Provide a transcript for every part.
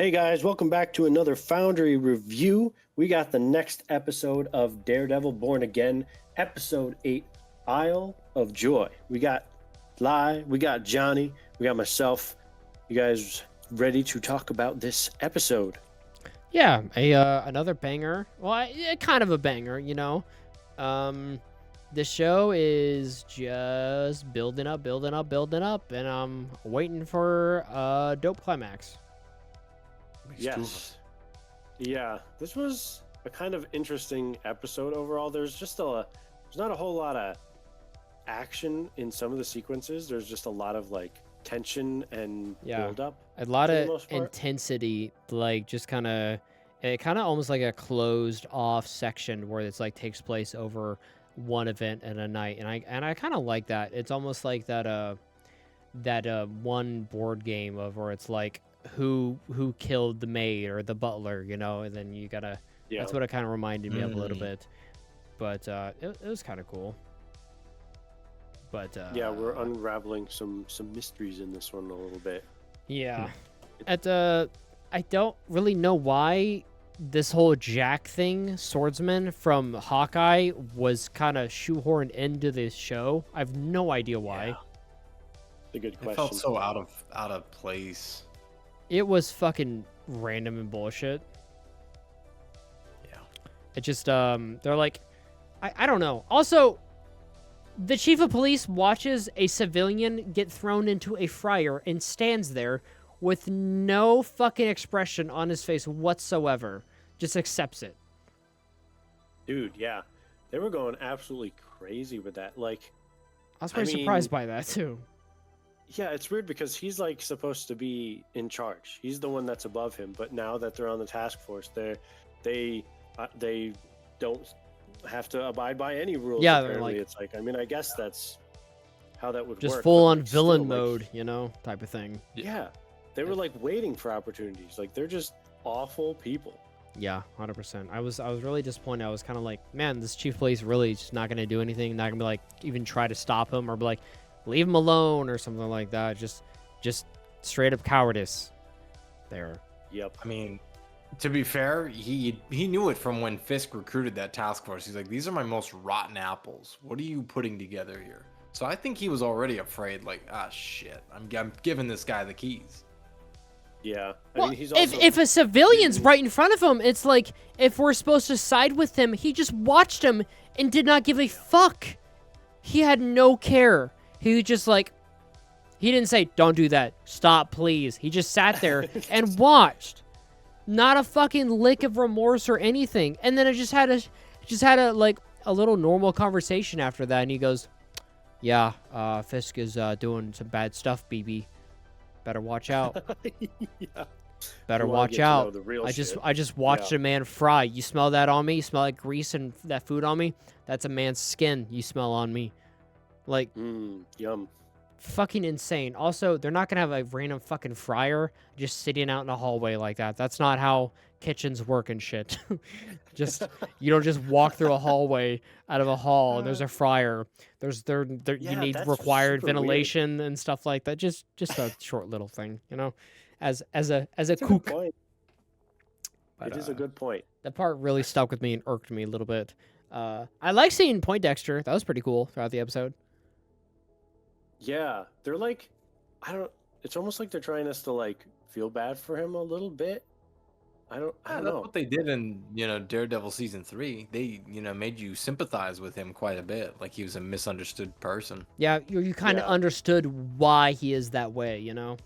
Hey guys, welcome back to another Foundry review. We got the next episode of Daredevil Born Again, episode 8, Isle of Joy. We got Sly, we got Johnny, we got myself. You guys ready to talk about this episode? Yeah, another banger. Well, kind of a banger, you know. The show is just building up, and I'm waiting for a dope climax. Yes. Yeah, this was a kind of interesting episode overall. There's not a whole lot of action in some of the sequences. There's just a lot of like tension and build up. A lot of intensity, like just kind of almost like a closed off section where it's like takes place over one event and a night, and I kind of like that. It's almost like that one board game of where it's like who killed the maid or the butler, you know, and then you gotta. Yeah. That's what it kind of reminded me of a little bit, but it was kind of cool. But yeah, we're unraveling some mysteries in this one a little bit. Yeah. I don't really know why this whole Jack thing, swordsman from Hawkeye, was kind of shoehorned into this show. I have no idea why. Yeah. A good question. It felt so out of place. It was fucking random and bullshit. Yeah. It just they're like, I don't know. Also, the chief of police watches a civilian get thrown into a fryer and stands there with no fucking expression on his face whatsoever. Just accepts it. Dude, yeah. They were going absolutely crazy with that. Like, I was pretty surprised by that too. Yeah, it's weird because he's like supposed to be in charge. He's the one that's above him, but now that they're on the task force, they don't have to abide by any rules. Yeah, apparently. It's like, I mean, I guess that's how that would just work. Just full on villain mode, you know, type of thing. Yeah, they were like waiting for opportunities. Like they're just awful people. Yeah, 100%. I was really disappointed. I was kind of like, man, this chief of police really just not gonna do anything. Not gonna be like even try to stop him or be like, leave him alone or something like that. Just straight up cowardice there. Yep. I mean, to be fair, he knew it from when Fisk recruited that task force. He's like, these are my most rotten apples. What are you putting together here? So I think he was already afraid, like, shit, I'm giving this guy the keys. Yeah. Well, I mean, he's also... if a civilian's right in front of him, it's like, if we're supposed to side with him, he just watched him and did not give a fuck. He had no care. He was just like, he didn't say, don't do that. Stop, please. He just sat there and watched. Not a fucking lick of remorse or anything. And then it just had a like a little normal conversation after that. And he goes, yeah, Fisk is doing some bad stuff, BB. Better watch out. Yeah. Better watch out. I just watched a man fry. You smell that on me? You smell like grease and that food on me? That's a man's skin you smell on me. Like, yum. Fucking insane. Also, they're not gonna have a random fucking fryer just sitting out in a hallway like that. That's not how kitchens work and shit. You don't just walk through a hallway out of a hall and there's a fryer. You need required ventilation and stuff like that. Just a short little thing, you know, as a kook. But, it is a good point. That part really stuck with me and irked me a little bit. I like seeing Poindexter. That was pretty cool throughout the episode. Yeah, they're like, it's almost like they're trying us to like feel bad for him a little bit. I don't know. That's what they did in, Daredevil season 3. They, made you sympathize with him quite a bit. Like he was a misunderstood person. Yeah, you kind of understood why he is that way, you know?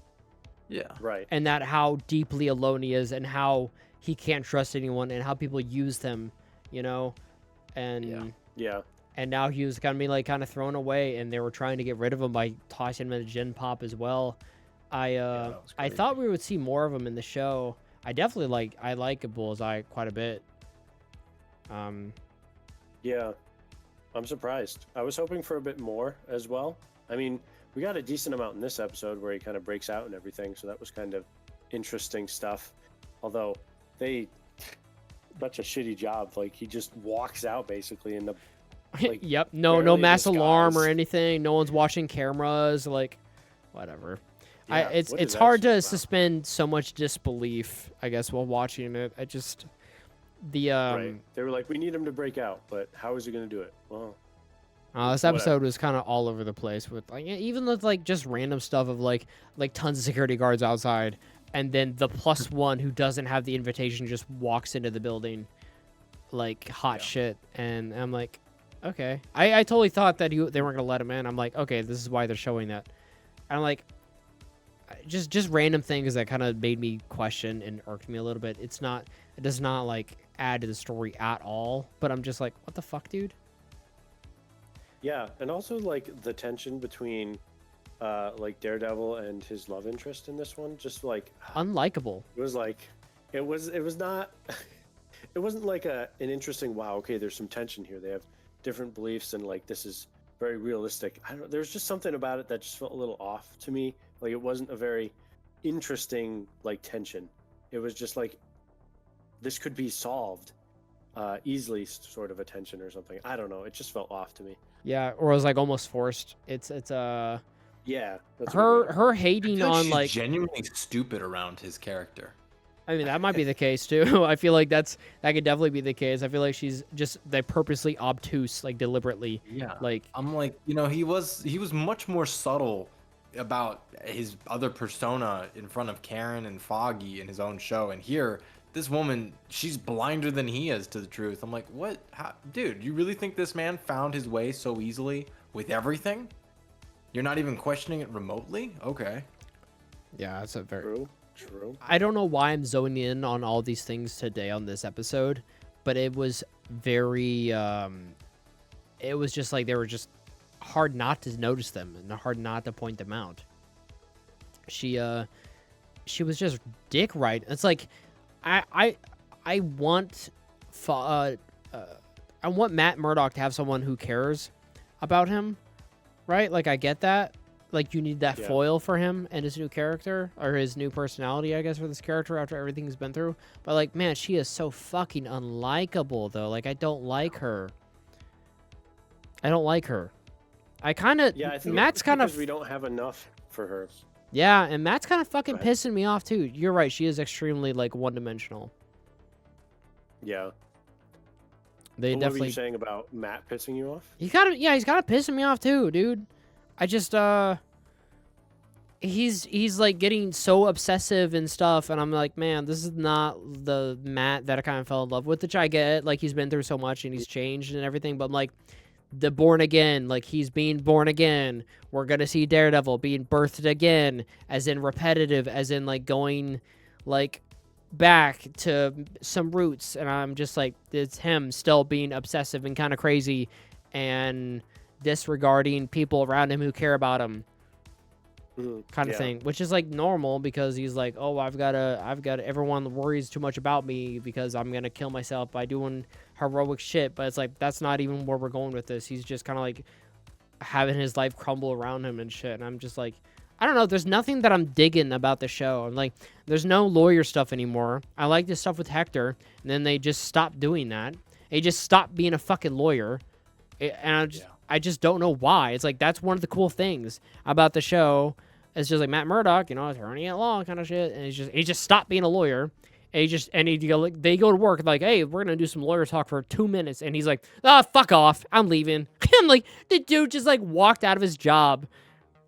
Yeah. Right. And that how deeply alone he is and how he can't trust anyone and how people use him, you know? And yeah. And now he was kind of thrown away, and they were trying to get rid of him by tossing him in a gin pop as well. I thought we would see more of him in the show. I like Bullseye quite a bit. Yeah, I'm surprised. I was hoping for a bit more as well. I mean, we got a decent amount in this episode where he kind of breaks out and everything, so that was kind of interesting stuff. Although they such a shitty job. Like he just walks out basically in the. Like, yep. No mass alarm or anything. No one's watching cameras. Like, whatever. Yeah, it's what is it's that hard shit to about? suspend so much disbelief, I guess, while watching it. I just the Right. They were like, we need him to break out, but how is he going to do it? Well, this whatever. episode was kind of all over the place with like even with like just random stuff of like tons of security guards outside, and then the +1 who doesn't have the invitation just walks into the building, like hot Yeah. shit, and I'm like, okay, I totally thought that they weren't gonna let him in. I'm like, okay, this is why they're showing that. And I'm like, just random things that kind of made me question and irked me a little bit. It does not like add to the story at all, but I'm just like, what the fuck, dude? Yeah, and also like the tension between like Daredevil and his love interest in this one, just like Unlikable. it was like it was not it wasn't like an interesting, wow, okay, there's some tension here. They have different beliefs and like this is very realistic. I don't there's just something about it that just felt a little off to me. Like it wasn't a very interesting like tension. It was just like this could be solved easily, sort of a tension or something. I don't know. It just felt off to me. Yeah, or it was like almost forced. It's Yeah, that's a good way to her I hating feel like on she's like genuinely stupid around his character. I mean that might be the case too. I feel like that could definitely be the case. I feel like she's just purposely obtuse, like deliberately. Yeah. Like I'm like, he was much more subtle about his other persona in front of Karen and Foggy in his own show, and here this woman, she's blinder than he is to the truth. I'm like, what? Dude, you really think this man found his way so easily with everything? You're not even questioning it remotely? Okay. yeah, that's a very True. I don't know why I'm zoning in on all these things today on this episode, but it was very it was just like they were just hard not to notice them and hard not to point them out. She was just dick right. It's like I want I want Matt Murdock to have someone who cares about him, right? Like I get that. Like you need that Yeah. foil for him and his new character or his new personality, I guess, for this character after everything he's been through. But like, man, she is so fucking unlikable though. Like I don't like her. I don't like her. I kind of Yeah, I think Matt's kind of we don't have enough for her. yeah, and Matt's kind of fucking Go ahead. pissing me off too. You're right. She is extremely like one-dimensional. Yeah. They What were definitely you saying about Matt pissing you off? he's got to pissing me off too, dude. I just he's like getting so obsessive and stuff, and I'm like, man, this is not the Matt that I kind of fell in love with. Which I get, like he's been through so much and he's changed and everything, but I'm like the born again, like he's being born again. We're gonna see Daredevil being birthed again, as in repetitive, as in like going like back to some roots, and I'm just like, it's him still being obsessive and kind of crazy and disregarding people around him who care about him, kind of Yeah. thing, which is like normal because he's like, oh, I've got everyone worries too much about me because I'm gonna kill myself by doing heroic shit. But it's like that's not even where we're going with this. He's just kind of like having his life crumble around him and shit, and I'm just like, I don't know, there's nothing that I'm digging about the show. I'm like, there's no lawyer stuff anymore. I like this stuff with Hector, and then they just stopped doing that. They just stopped being a fucking lawyer, and I just don't know why. It's like that's one of the cool things about the show. It's just like Matt Murdock, attorney at law kind of shit, and he just stopped being a lawyer. And they go to work like, hey, we're gonna do some lawyer talk for 2 minutes, and he's like, fuck off, I'm leaving. I'm like, the dude just like walked out of his job.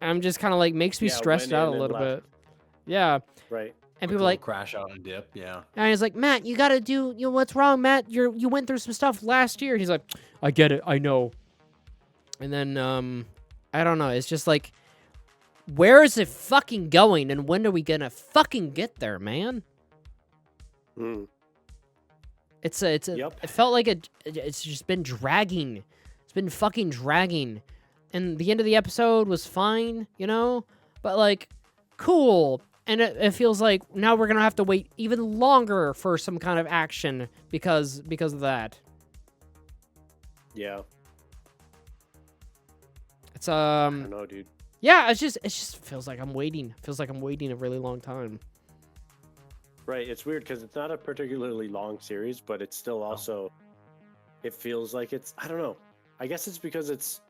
I'm just kind of like makes me Yeah, stressed went out a in and little left. bit. Yeah, Right. and Like people a are like, crash out and dip. Yeah. and he's like, Matt, you gotta do, what's wrong, Matt? You went through some stuff last year. He's like, I get it, I know. And then I don't know. It's just like, where is it fucking going, and when are we gonna fucking get there, man? Mm. Yep. It felt like it's just been dragging. It's been fucking dragging. And the end of the episode was fine, but like, cool. And it feels like now we're gonna have to wait even longer for some kind of action because of that. Yeah. It's I don't know, dude. yeah, it just feels like I'm waiting. It feels like I'm waiting a really long time. Right. It's weird because it's not a particularly long series, but it's still also. It feels like it's. I don't know. I guess it's because it's.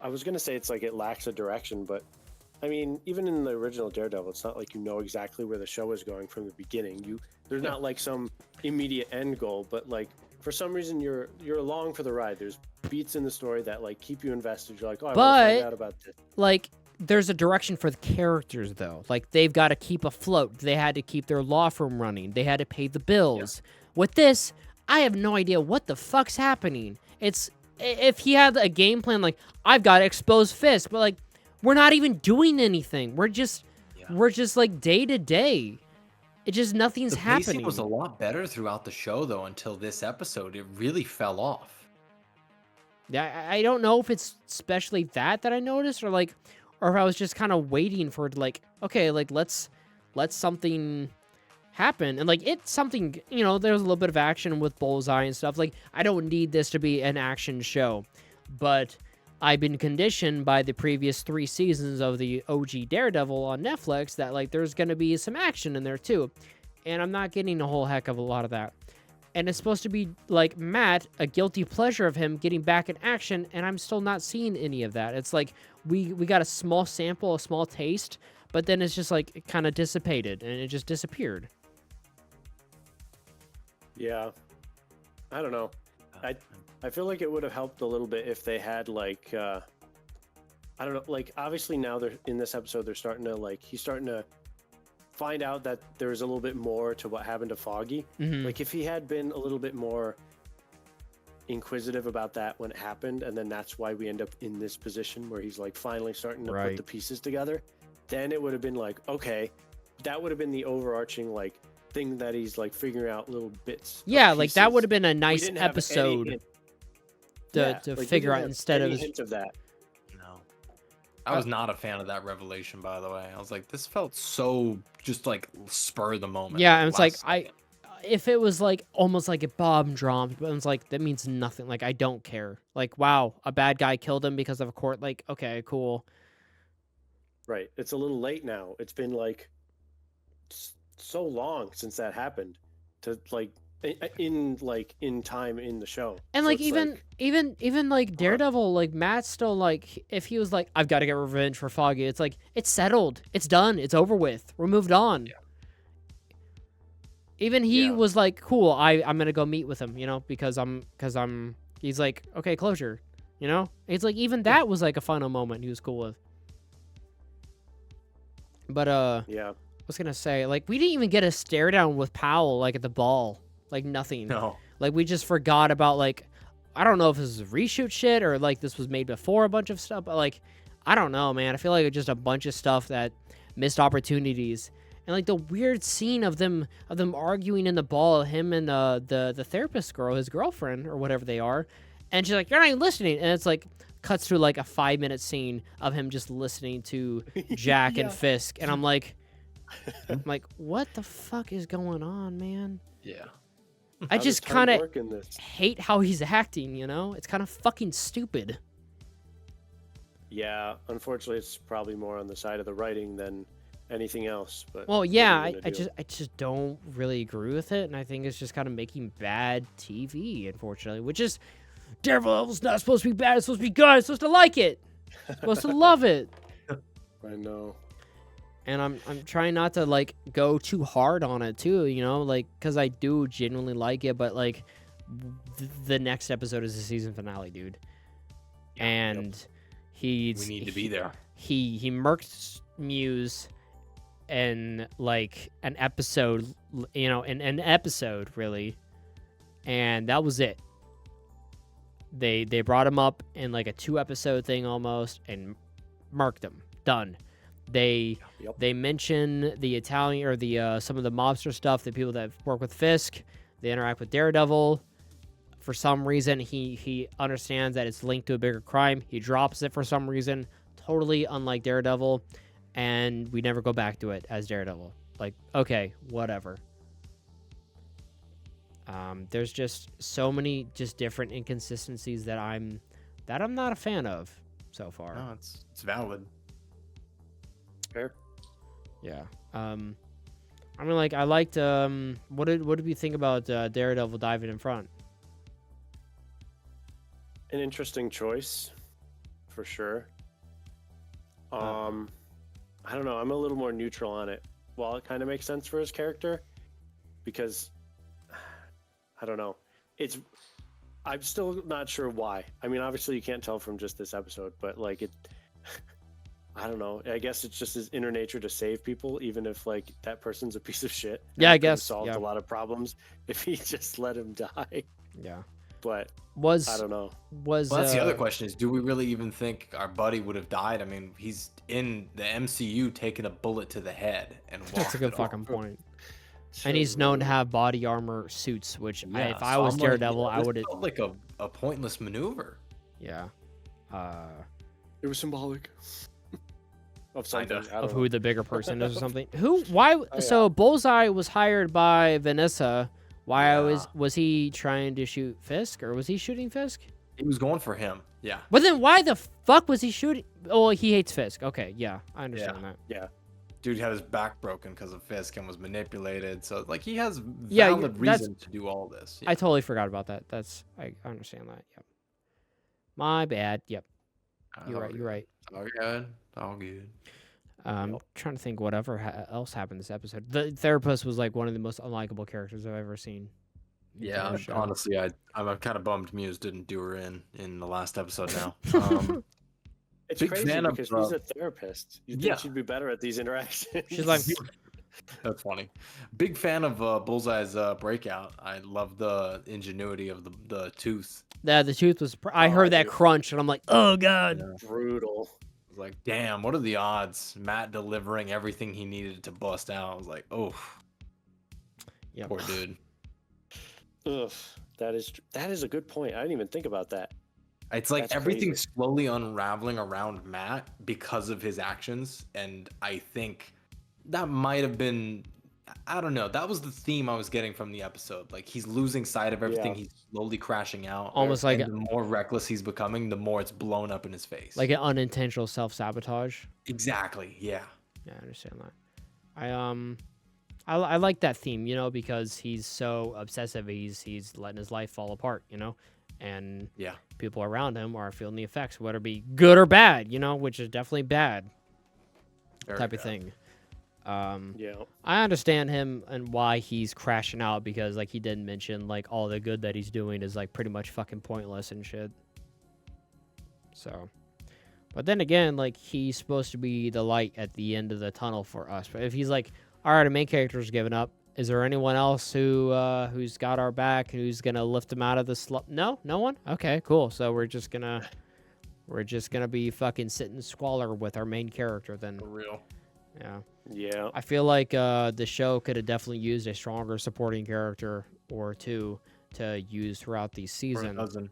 I was gonna say it's like it lacks a direction, but I mean, even in the original Daredevil, it's not like you know exactly where the show is going from the beginning. There's not like some immediate end goal, but like for some reason you're along for the ride. There's beats in the story that like keep you invested. You're like, oh, I want to find out about this. Like, there's a direction for the characters, though. Like, they've got to keep afloat. They had to keep their law firm running. They had to pay the bills. Yeah. With this, I have no idea what the fuck's happening. It's, if he had a game plan, like, I've got to expose Fisk, but, like, we're not even doing anything. We're just like, day to day. It just, nothing's happening. The pacing was a lot better throughout the show, though, until this episode. It really fell off. Yeah, I don't know if it's especially that I noticed, or if I was just kind of waiting for it, like, okay, like, let's something happen. And, like, it's something, you know, there's a little bit of action with Bullseye and stuff. Like, I don't need this to be an action show. But I've been conditioned by the previous 3 seasons of the OG Daredevil on Netflix that, like, there's going to be some action in there, too. And I'm not getting a whole heck of a lot of that. And it's supposed to be, like, Matt, a guilty pleasure of him getting back in action, and I'm still not seeing any of that. It's like, we got a small sample, a small taste, but then it's just, like, it kind of dissipated, and it just disappeared. Yeah. I don't know. I feel like it would have helped a little bit if they had, like, I don't know, like, obviously now they're, in this episode, they're starting to, like, he's starting to find out that there's a little bit more to what happened to Foggy. Mm-hmm. Like, if he had been a little bit more inquisitive about that when it happened, and then that's why we end up in this position where he's, like, finally starting to put the pieces together, then it would have been like, okay, that would have been the overarching, like, thing that he's, like, figuring out little bits. Yeah, like, that would have been a nice episode to like, figure out instead of hint of that. No, I was not a fan of that revelation, by the way. I was like, this felt so just like spur of the moment. Yeah, and it's like, if it was like almost like a bomb dropped, but it's like, that means nothing. Like, I don't care. Like, wow, a bad guy killed him because of a court. Like, okay, cool. Right. It's a little late now. It's been like so long since that happened to, like, in time in the show. And so, like, even like Daredevil, like, Matt's still like, if he was like, I've got to get revenge for Foggy, it's like, it's settled, it's done, it's over with, we're moved on. Even he was like, cool, I'm gonna go meet with him, you know, because he's like, okay, closure, you know. It's like, even that was like a final moment he was cool with. But I was gonna say, like, we didn't even get a stare down with Powell, like, at the ball. Like, nothing. No. Like, we just forgot about, like, I don't know if this is reshoot shit or, like, this was made before a bunch of stuff, but, like, I don't know, man. I feel like it's just a bunch of stuff that missed opportunities. And, like, the weird scene of them arguing in the ball, him and the therapist girl, his girlfriend, or whatever they are, and she's like, you're not even listening. And it's, like, cuts through, like, a 5-minute scene of him just listening to Jack and Fisk. And I'm like, what the fuck is going on, man? Yeah. I just kind of hate how he's acting, you know? It's kind of fucking stupid. Yeah, unfortunately, it's probably more on the side of the writing than anything else. But well, yeah, I just don't really agree with it, and I think it's just kind of making bad TV, unfortunately. Which is, Daredevil's not supposed to be bad; it's supposed to be good. It's supposed to like it. It's supposed to love it. I know. And I'm trying not to, like, go too hard on it, too, you know? Like, because I do genuinely like it, but, like, the next episode is the season finale, dude. And we need to be there. He murked Muse in, like, an episode, you know, in an episode, really. And that was it. They brought him up in, like, a 2-episode thing almost and murked him. Done. They mention the Italian or the some of the mobster stuff, the people that work with Fisk. They interact with Daredevil. For some reason, he understands that it's linked to a bigger crime. He drops it for some reason, totally unlike Daredevil, and we never go back to it as Daredevil. Like, okay, whatever. There's just so many just different inconsistencies that I'm not a fan of so far. No, it's valid. Fair. Yeah. I mean, like, I liked. What did we think about Daredevil diving in front? An interesting choice, for sure. I don't know. I'm a little more neutral on it. While it kind of makes sense for his character, because I don't know. I'm still not sure why. I mean, obviously you can't tell from just this episode, but like it, I don't know. I guess it's just his inner nature to save people, even if like that person's a piece of shit. Yeah, I He could've guess, solved yeah. a lot of problems if he just let him die. Yeah. But Was I don't know. was Well, that's the other question: is do we really even think our buddy would have died? I mean, he's in the MCU taking a bullet to the head and walking. That's a good off. fucking point. And he's known to have body armor suits, which Yeah, if I so was I'm like, Daredevil, yeah, I this would have. felt like a pointless maneuver. Yeah. It was symbolic of something. Kinda. I don't Of know. who the bigger person is or something. Who? Why? yeah. So Bullseye was hired by Vanessa. Why Yeah. was he trying to shoot Fisk, or was he shooting Fisk? He was going for him. Yeah. But then why the fuck was he shooting? Oh, he hates Fisk. Okay, yeah, I understand that. Yeah. Dude had his back broken because of Fisk and was manipulated. So like he has Yeah, valid that's- reason to do all this. I totally forgot about that. I understand that. Yep. My bad. Yep. You're right. You're right. All good. All good. Yep. Trying to think whatever else happened this episode. The therapist was like one of the most unlikable characters I've ever seen. Yeah, Entire show. honestly, I'm kind of bummed Muse didn't do her in the last episode now. It's Big crazy fan of, because she's a therapist. You'd yeah. think she'd be better at these interactions. She's like, That's funny. Big fan of Bullseye's breakout. I love the ingenuity of the tooth. yeah, the tooth was. I Oh, heard that dude. crunch, and I'm like, oh god. Yeah. brutal. I was like, damn, what are the odds? Matt delivering everything he needed to bust out. I was like, oh, Yep. poor dude. Ugh, that is a good point. I didn't even think about that. It's like That's everything's slowly unraveling around Matt because of his actions, and I think that might have been, I don't know, that was the theme I was getting from the episode. Like he's losing sight of everything, Yeah. he's slowly crashing out. Almost like and the more reckless he's becoming, the more it's blown up in his face. Like an unintentional self-sabotage. exactly, yeah. Yeah, I understand that. I like that theme, because he's so obsessive. He's letting his life fall apart, and Yeah. people around him are feeling the effects, whether it be good or bad, which is definitely bad Very type of bad. thing. Yeah. I understand him and why he's crashing out, because like he did mention, like all the good that he's doing is like pretty much fucking pointless and shit. So, but then again, like he's supposed to be the light at the end of the tunnel for us. But if he's like, all right, the main character's giving up, is there anyone else who's got our back, who's gonna lift him out of the slump? No one. Okay, cool. So we're just gonna be fucking sitting squalor with our main character then. For real. Yeah. Yeah. I feel like the show could have definitely used a stronger supporting character or two to use throughout the Or a season. dozen.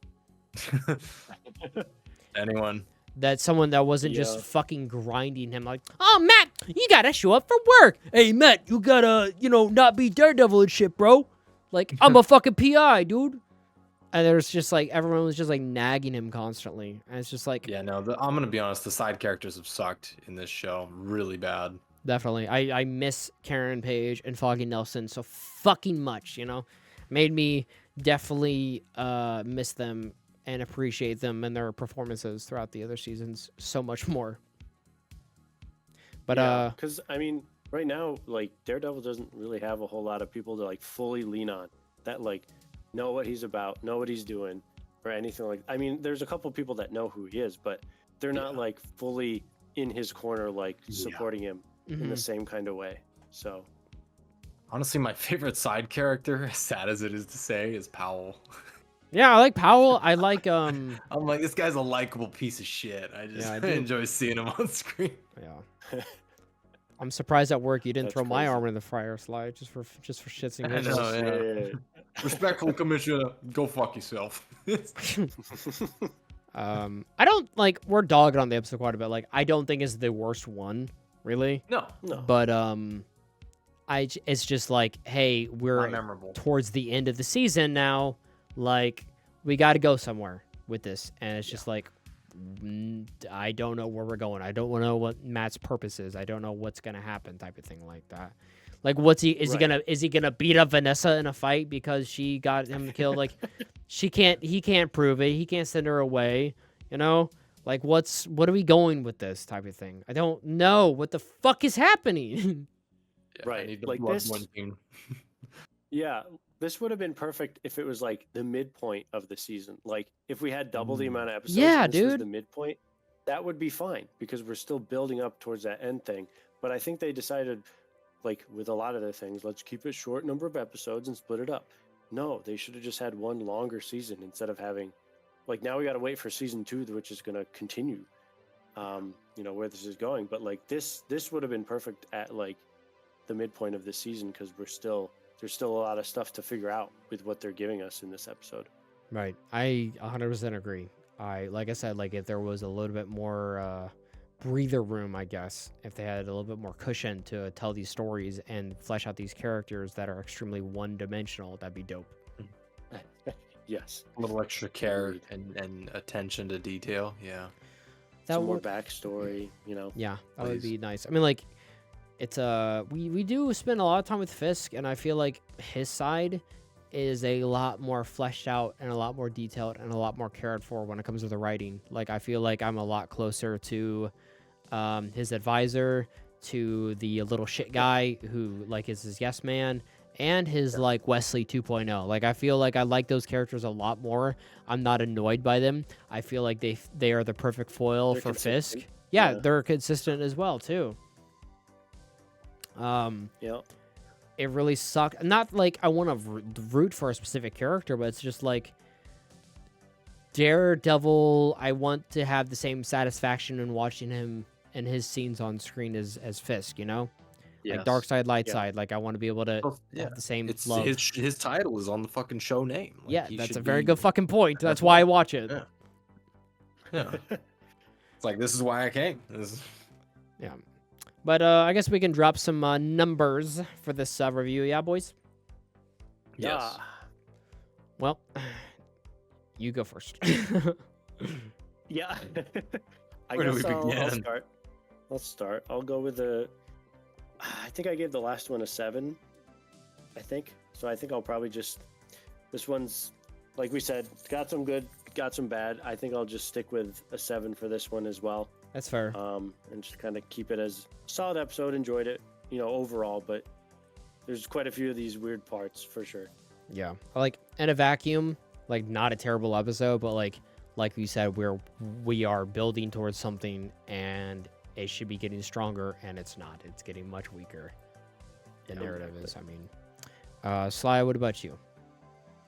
Anyone. That someone that wasn't Yeah. just fucking grinding him like, oh, Matt, you gotta show up for work. Hey, Matt, you gotta, not be Daredevil and shit, bro. Like, I'm a fucking PI, dude. And there's just like, everyone was just like nagging him constantly. And it's just like, Yeah, no, I'm going to be honest. The side characters have sucked in this show really bad. definitely. I miss Karen Page and Foggy Nelson so fucking much, Made me definitely miss them and appreciate them and their performances throughout the other seasons so much more. But because I mean, right now, like Daredevil doesn't really have a whole lot of people to like fully lean on that, like know what he's about, know what he's doing, or anything like. I mean, there's a couple people that know who he is, but they're not like fully in his corner, like supporting him in the same kind of way. So Honestly, my favorite side character, as sad as it is to say, is Powell. yeah, I like Powell. I like I'm like, this guy's a likable piece of shit. I just I do. enjoy seeing him on screen. yeah. I'm surprised at work you didn't That's throw my crazy. arm in the fryer slide just for shits and I giggles. know, yeah. Respectful commissioner, go fuck yourself. I don't like, we're dogging on the episode quite a bit. Like, I don't think it's the worst one, really. No, But it's just like, hey, we're not memorable. towards the end of the season now. Like, we got to go somewhere with this, and it's just like, I don't know where we're going. I don't know what Matt's purpose is. I don't know what's gonna happen, type of thing like that. Like, is he gonna beat up Vanessa in a fight because she got him killed? Like, he can't prove it. He can't send her away. Like, what are we going with this type of thing? I don't know what the fuck is happening. Yeah, I Right, need the like blood this- one team. Yeah, this would have been perfect if it was like the midpoint of the season. Like if we had double the amount of episodes, Yeah, and this was dude. the midpoint, that would be fine because we're still building up towards that end thing. But I think they decided, like with a lot of their things, let's keep it short number of episodes and split it up. No, they should have just had one longer season instead of having, like now we got to wait for season 2, which is going to continue. Where this is going, but like this would have been perfect at like the midpoint of the season because there's still a lot of stuff to figure out with what they're giving us in this episode. Right. I 100% agree. Like I said, like if there was a little bit more breather room, I guess, if they had a little bit more cushion to tell these stories and flesh out these characters that are extremely one-dimensional, that'd be dope. Yes, A little extra care and attention to detail. Yeah. That some more would, backstory. yeah, that would Please. be nice. I mean, like, it's we do spend a lot of time with Fisk, and I feel like his side is a lot more fleshed out and a lot more detailed and a lot more cared for when it comes to the writing. Like, I feel like I'm a lot closer to his advisor, to the little shit guy who like is his yes man, and his like Wesley 2.0. Like, I feel like I like those characters a lot more. I'm not annoyed by them. I feel like they are the perfect foil They're for consistent. Fisk. Yeah, Yeah. they're consistent as well too. Yeah. It really sucked. Not like I want to root for a specific character, but it's just like Daredevil. I want to have the same satisfaction in watching him and his scenes on screen as Fisk. You know, like dark side, light Yeah. side. Like I want to be able to Oh, yeah. have the same It's love. his title is on the fucking show name. Like, Yeah, he that's a should very be- good fucking point. That's why I watch it. Yeah. Yeah. It's like, this is why I came. Yeah. But I guess we can drop some numbers for this review. Yeah, boys? Yes. Well, you go first. Yeah. I Where do guess we I'll begin? start. I'll start. I'll go with I think I gave the last one a 7. I think. So I think I'll probably just. This one's, like we said, got some good, got some bad. I think I'll just stick with a 7 for this one as well. That's fair. And just kind of keep it as a solid episode. Enjoyed it, overall, but there's quite a few of these weird parts for sure. Yeah. Like in a vacuum, like not a terrible episode, but like we said, we are building towards something and it should be getting stronger and it's not. It's getting much weaker. The Yeah, narrative exactly. is, Sly, what about you?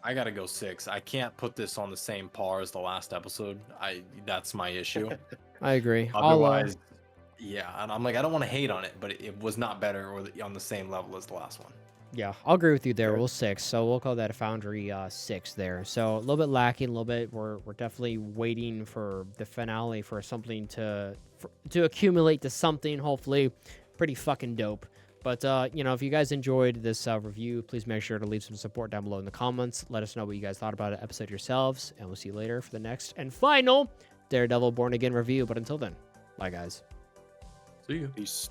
I gotta go 6. I can't put this on the same par as the last episode. That's my issue. I agree. Otherwise, yeah, and I'm like, I don't want to hate on it, but it was not better or on the same level as the last one. Yeah, I'll agree with you there. Sure. We'll 6, so we'll call that a Foundry 6 there. So a little bit lacking, a little bit. We're definitely waiting for the finale for something to accumulate to something. Hopefully, pretty fucking dope. But if you guys enjoyed this review, please make sure to leave some support down below in the comments. Let us know what you guys thought about the episode yourselves, and we'll see you later for the next and final Daredevil Born Again review. But until then, bye guys. See you. Peace.